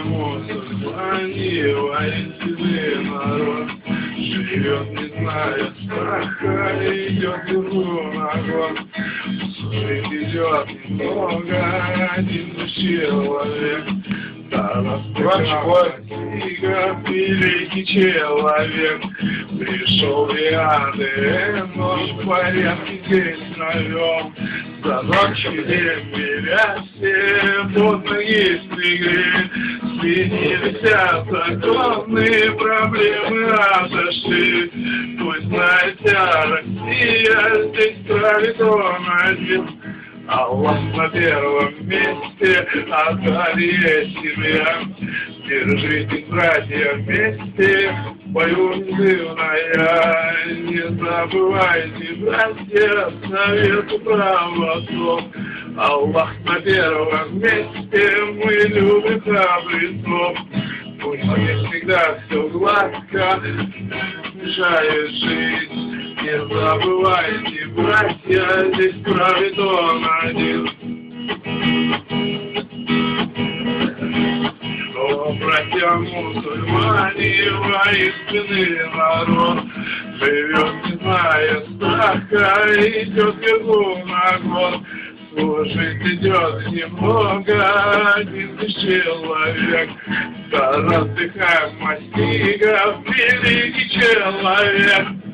мусульмане, воинственный народ, живет, не зная страха, идет верху на год. Служить идет немного, один человек. Книга, великий человек, пришел в ряды, но в порядке здесь навел. За ночь не все под ноги снегли, сменились законные проблемы отошли. Пусть знаете, Россия здесь правит он один. Аллах на первом месте, а далее семья. Держитесь, братья, вместе, в бою взрывная. Не забывайте, братья, совету правослов. Аллах на первом месте, мы любим храбрецов. Пусть здесь всегда все гладко, мешает жить. Не забывайте, братья, здесь правит он один. О, братья мусульмане, воинственный народ, живет, не зная страха, идет вверху на год. Служить идет немного, один человек. Раздыхаем мастигов, великий человек.